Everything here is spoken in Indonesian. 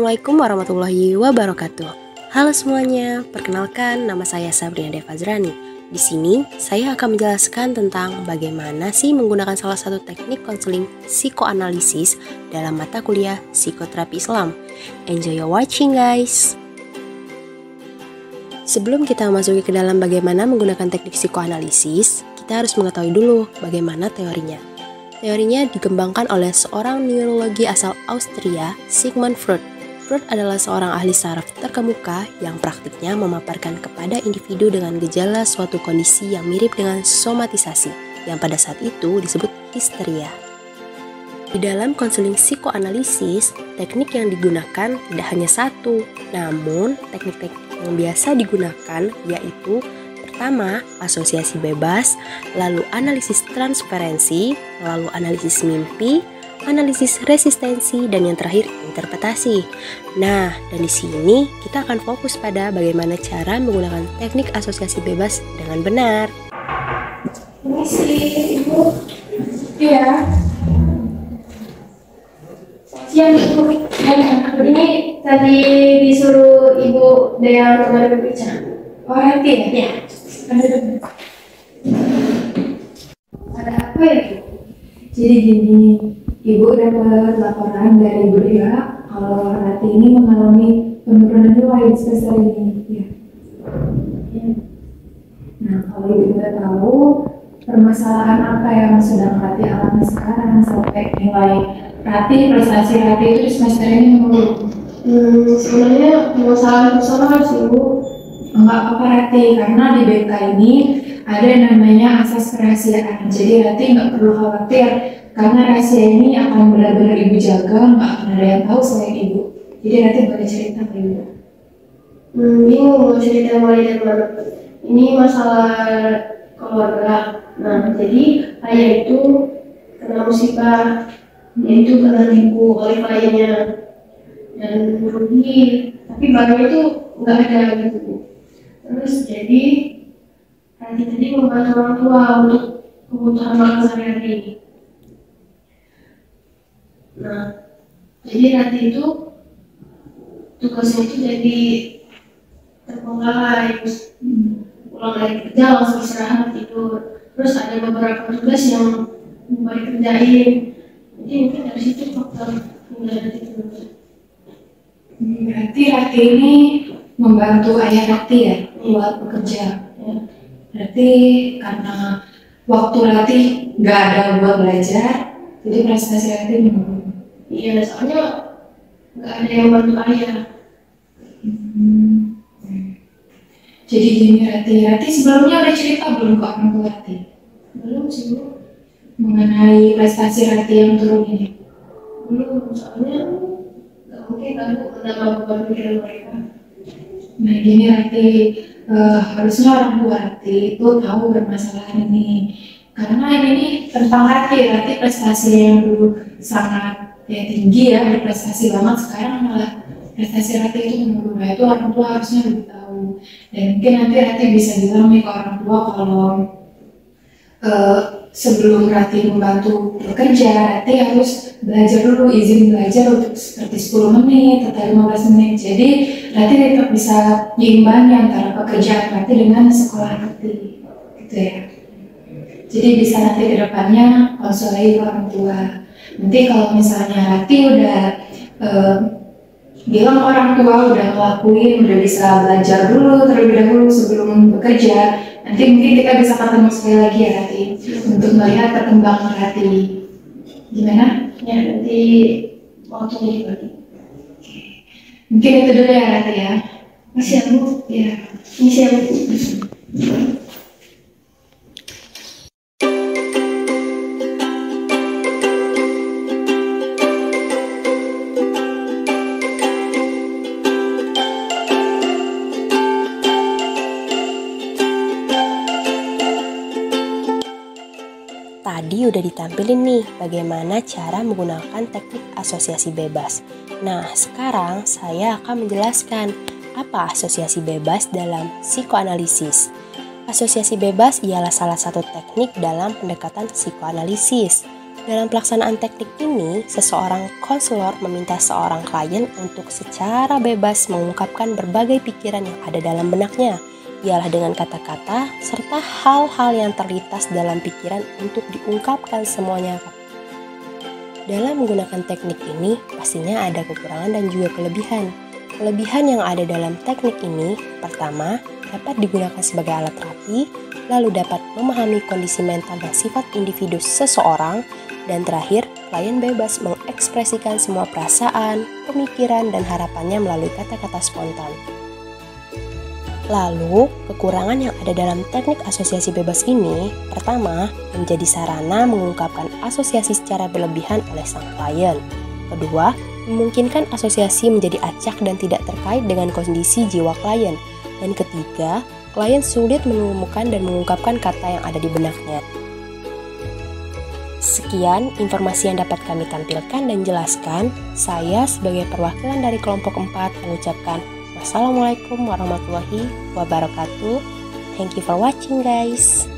Assalamualaikum warahmatullahi wabarakatuh. Halo semuanya, perkenalkan nama saya Sabrina Devazrani. Di sini saya akan menjelaskan tentang bagaimana sih menggunakan salah satu teknik konseling psikoanalisis dalam mata kuliah psikoterapi Islam. Enjoy your watching guys. Sebelum kita memasuki ke dalam bagaimana menggunakan teknik psikoanalisis, kita harus mengetahui dulu bagaimana teorinya. Teorinya dikembangkan oleh seorang neurologi asal Austria, Sigmund Freud. Freud adalah seorang ahli saraf terkemuka yang praktiknya memaparkan kepada individu dengan gejala suatu kondisi yang mirip dengan somatisasi, yang pada saat itu disebut histeria. Di dalam konseling psikoanalisis, teknik yang digunakan tidak hanya satu, namun teknik-teknik yang biasa digunakan yaitu pertama, asosiasi bebas, lalu analisis transferensi, lalu analisis mimpi, analisis resistensi, dan yang terakhir interpretasi. Nah, dan di sini kita akan fokus pada bagaimana cara menggunakan teknik asosiasi bebas dengan benar. Ini sih, Ibu. Iya. Siang, Ibu. Ini tadi disuruh Ibu Dea kemarin berbicara. Oh, nanti ya? Iya. Ada apa ya, Bu? Jadi gini, Ibu dapat laporan dari Ibu Dea kalau Rati ini mengalami penurunan nilai di semester ini. Ya. Nah, kalau Ibu udah tahu permasalahan apa yang sedang Rati alami sekarang sampai nilai Rati, prestasi Rati itu di semester ini menurun. Sebenarnya permasalahan sih, Bu. Enggak apa-apa Rati, karena di BK ini ada yang namanya asas kerahasiaan. Jadi Rati nggak perlu khawatir, karena rahasia ini akan benar-benar Ibu jaga, nggak akan ada yang tahu selain Ibu. Jadi Rati boleh cerita ke Ibu. Bingung mau cerita mulai dari mana. Ini masalah keluarga. Nah, jadi ayah itu kena musibah, yaitu kena tipu oleh kliennya dan rugi. Tapi barangnya itu nggak ada gitu. Terus jadi Rati tadi membantu orang tua untuk kebutuhan makan sehari-hari. Nah, jadi Rati itu tugasnya itu jadi terbengkalai, pulang dari kerja langsung istirahat tidur. Terus ada beberapa tugas yang mau dikerjain. Jadi mungkin dari situ faktor nilai Rati terus. Berarti Rati ini membantu ayah Rati ya buat bekerja. Ya. Berarti karena waktu Rati nggak ada buat belajar, jadi prestasi Rati menurun. Iya, soalnya nggak ada yang bantu ayah. Jadi gini Rati sebelumnya udah cerita belum ke orang tua Rati? Belum sih, Bu. Mengenai prestasi Rati yang turun ini? Belum, soalnya nggak mungkin kan menambah beban pikiran mereka. Nah gini Rati, harusnya orang tua Rati itu tahu bermasalahan ini. Karena ini tentang Rati prestasi yang dulu sangat tinggi ya, berprestasi banget, sekarang malah prestasi Rati itu menurun. Nah itu orang tua harusnya lebih tahu. Dan mungkin nanti Rati bisa bilang nih ke orang tua kalau sebelum Rati membantu bekerja, Rati harus belajar dulu, izin belajar untuk seperti 10 menit atau 15 menit. Jadi Rati tetap bisa diimbangi antara pekerjaan Rati dengan sekolah Rati, gitu ya. Jadi bisa nanti ke depannya konselai orang tua. Nanti kalau misalnya Rati udah bilang orang tua udah ngelakuin, udah bisa belajar dulu terlebih dahulu sebelum bekerja, nanti mungkin kita bisa ketemu sekali lagi ya Rati untuk melihat perkembangan Rati. Gimana? Ya, nanti waktunya dibagi. Mungkin itu dulu ya Rati ya. Masih ya, Bu? Ya. Ini sih ya, Bu. Tadi udah ditampilin nih bagaimana cara menggunakan teknik asosiasi bebas. Nah, sekarang saya akan menjelaskan apa asosiasi bebas dalam psikoanalisis. Asosiasi bebas ialah salah satu teknik dalam pendekatan psikoanalisis. Dalam pelaksanaan teknik ini, seseorang konselor meminta seorang klien untuk secara bebas mengungkapkan berbagai pikiran yang ada dalam benaknya, ialah dengan kata-kata serta hal-hal yang terlintas dalam pikiran untuk diungkapkan semuanya. Dalam menggunakan teknik ini, pastinya ada kekurangan dan juga kelebihan. Kelebihan yang ada dalam teknik ini, pertama, dapat digunakan sebagai alat terapi, lalu dapat memahami kondisi mental dan sifat individu seseorang, dan terakhir, klien bebas mengekspresikan semua perasaan, pemikiran, dan harapannya melalui kata-kata spontan. Lalu, kekurangan yang ada dalam teknik asosiasi bebas ini, pertama, menjadi sarana mengungkapkan asosiasi secara berlebihan oleh sang klien. Kedua, memungkinkan asosiasi menjadi acak dan tidak terkait dengan kondisi jiwa klien. Dan ketiga, klien sulit menemukan dan mengungkapkan kata yang ada di benaknya. Sekian informasi yang dapat kami tampilkan dan jelaskan. Saya sebagai perwakilan dari kelompok 4 mengucapkan wassalamualaikum warahmatullahi wabarakatuh. Thank you for watching guys.